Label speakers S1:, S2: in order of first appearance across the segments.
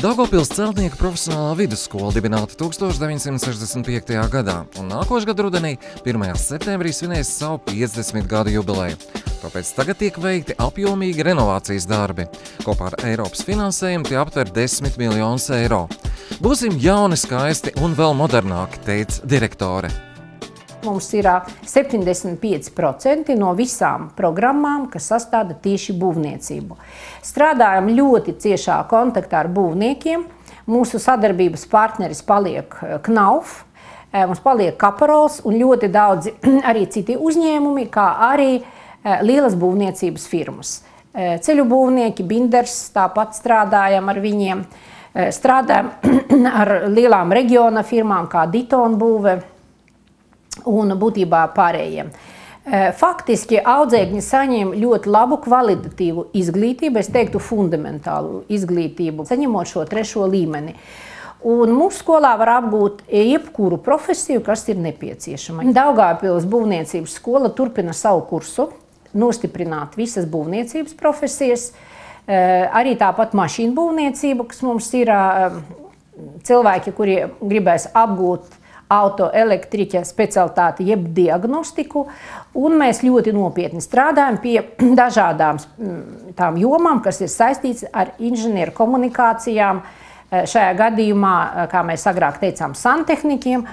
S1: Daugavpils celtnieku profesionālā vidusskola dibināta 1965. gadā, un nākošā gada rudenī 1. septembrī svinēs savu 50 gadu jubileju. Tāpēc tagad tiek veikti apjomīgi renovācijas darbi. Kopā ar Eiropas finansējumu tie aptver 10 miljonus eiro. Būsim jauni, skaisti un vēl modernāki, teica direktore.
S2: Mums ir 75% no visām programmām, kas sastāda tieši būvniecību. Strādājam ļoti ciešā kontaktā ar būvniekiem. Mūsu sadarbības partneris paliek Knauf, mums paliek Kaparols un ļoti daudzi arī citi uzņēmumi, kā arī lielas būvniecības firmas. Ceļu būvnieki, Binders, tāpat strādājam ar viņiem. Strādājam ar lielām reģiona firmām, kā Ditona būve un būtībā pārējiem. Faktiski audzēkņi saņem ļoti labu kvalitatīvu izglītību, es teiktu fundamentālu izglītību, saņemot šo 3. līmeni. Un mūsu skolā var apgūt jebkuru profesiju, kas ir nepieciešama. Daugavpils būvniecības skola turpina savu kursu, nostiprināt visas būvniecības profesijas, arī tāpat mašīnu būvniecību, kas mums ir cilvēki, kuri gribēs apgūt autoelektriķa specialitāti jeb diagnostiku, un mēs ļoti nopietni strādājam pie dažādām tām jomām, kas ir saistīts ar inženieru komunikācijām, šajā gadījumā, kā mēs agrāk teicām, santehnikiem,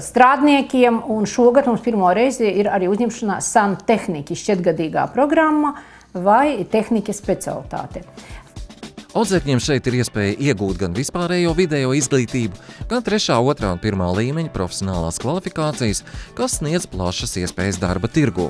S2: strādniekiem, un šogad mums pirmo reizi ir arī uzņemšanās santehniķi šķietgadīgā programma vai tehnikas specialitāte.
S1: Audzēkņiem šeit ir iespēja iegūt gan vispārējo vidējo izglītību, gan 3., 2. un 1. līmeņa profesionālās kvalifikācijas, kas sniedz plašas iespējas darba tirgū.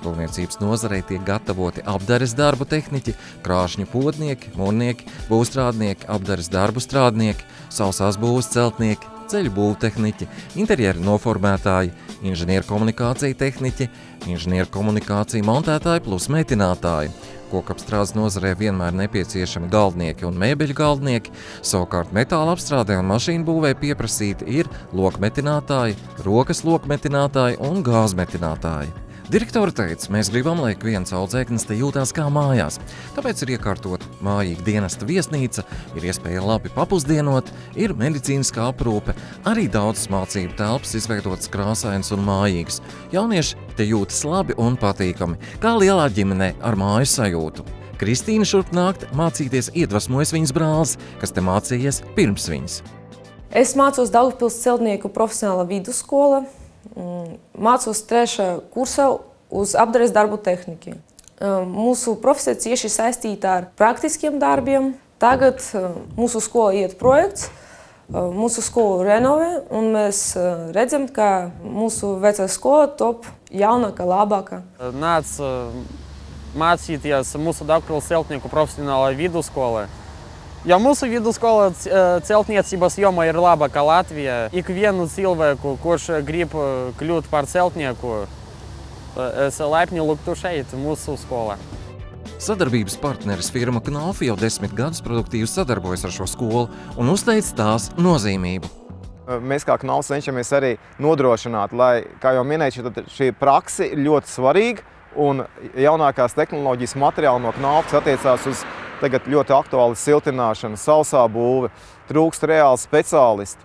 S1: Būvniecības nozarei tiek gatavoti apdares darbu tehniķi, krāšņu podnieki, mūrnieki, būvstrādnieki, apdares darbu strādnieki, sausās būvas celtnieki, ceļu būvtehniķi, interjeru noformētāji, inženieru komunikācija tehniķi, inženieru komunikācija montētāji plus mētinātāji. Kokapstrādes nozarē vienmēr nepieciešami galdnieki un mēbeļu galdnieki, savukārt metāla apstrādē un mašīnu būvē pieprasīti ir lokmetinātāji, rokas lokmetinātāji un gāzmetinātāji. Direktore teica, mēs gribam, lai viens audzēknis te jūtās kā mājās, tāpēc ir iekārtot mājīga dienesta viesnīca, ir iespēja labi papusdienot, ir medicīniskā aprūpe, arī daudzas mācību telpas izveidotas krāsainas un mājīgas. Jaunieši te jūtas labi un patīkami, kā lielā ģimenē ar māju sajūtu. Kristīna šurp nākt mācīties iedvesmojas viņas brālis, kas te mācījies pirms viņas.
S3: Es mācos Daugavpils celtnieku profesionālā vidusskola. Mācos 3. kursā uz apdares darbu tehniku. Mūsu profesija cieši saistīta ar praktiskiem darbiem. Tagad mūsu skola iet projekts, mūsu skolu renovē, un mēs redzam, ka mūsu vecā skola top jaunāka, labāka.
S4: Nāc mācīties mūsu Daugavpils celtnieku profesionālā vidusskola. Jo mūsu vidusskola celtniecības jomā ir labāka Latvijā. Ikvienu cilvēku, kurš grib kļūt par celtnieku, es laipni lūgtu šeit, mūsu skolā.
S1: Sadarbības partneris firma Knauf jau 10 gadus produktīvi sadarbojas ar šo skolu un uzteic tās nozīmību.
S5: Mēs kā Knauf cenšamies arī nodrošināt, lai, kā jau minēju, šī praksa ir ļoti svarīga un jaunākās tehnoloģijas materiāli no Knauf attiecās uz tagad ļoti aktuāli siltināšana, sausā būve, trūkst reāli speciālisti.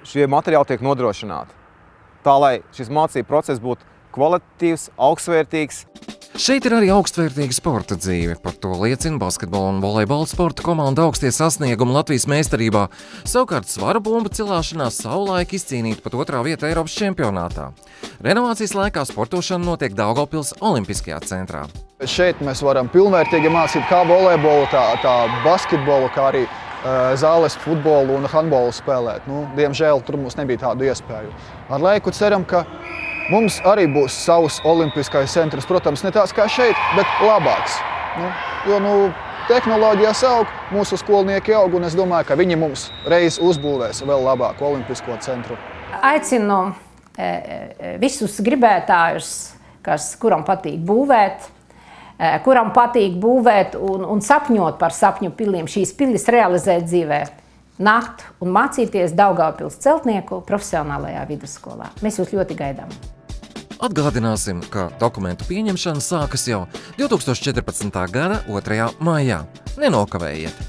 S5: Šie materiāli tiek nodrošināti. Tā, lai šis mācību process būtu kvalitatīvs, augstvērtīgs.
S1: Šeit ir arī augstvērtīga sporta dzīve. Par to liecina basketbola un volejbola sporta komanda augstie sasniegumi Latvijas meistarībā. Savukārt svara bumbu cilāšanā savulaik izcīnīta pat 2. vieta Eiropas čempionātā. Renovācijas laikā sportošana notiek Daugavpils Olimpiskajā centrā.
S6: Šeit mēs varam pilnvērtīgi mācīt kā volejbolu, tā basketbolu, kā arī zāles futbolu un handbolu spēlēt. Diemžēl tur mums nebija tādu iespēju. Ar laiku ceram, ka mums arī būs savs olimpiskais centrs, protams, ne tās kā šeit, bet labāks. Jo tehnoloģijas aug, mūsu skolnieki aug, un es domāju, ka viņi mums reiz uzbūvēs vēl labāku olimpisko centru.
S2: Aicinu visus gribētājus, kuram patīk būvēt, un sapņot par sapņu piliem, šīs pilis realizēt dzīvē, nākt un mācīties Daugavpils celtnieku profesionālajā vidusskolā. Mēs jūs ļoti gaidām.
S1: Atgādināsim, ka dokumentu pieņemšana sākas jau 2014. gada 2. maijā. Nenokavējiet!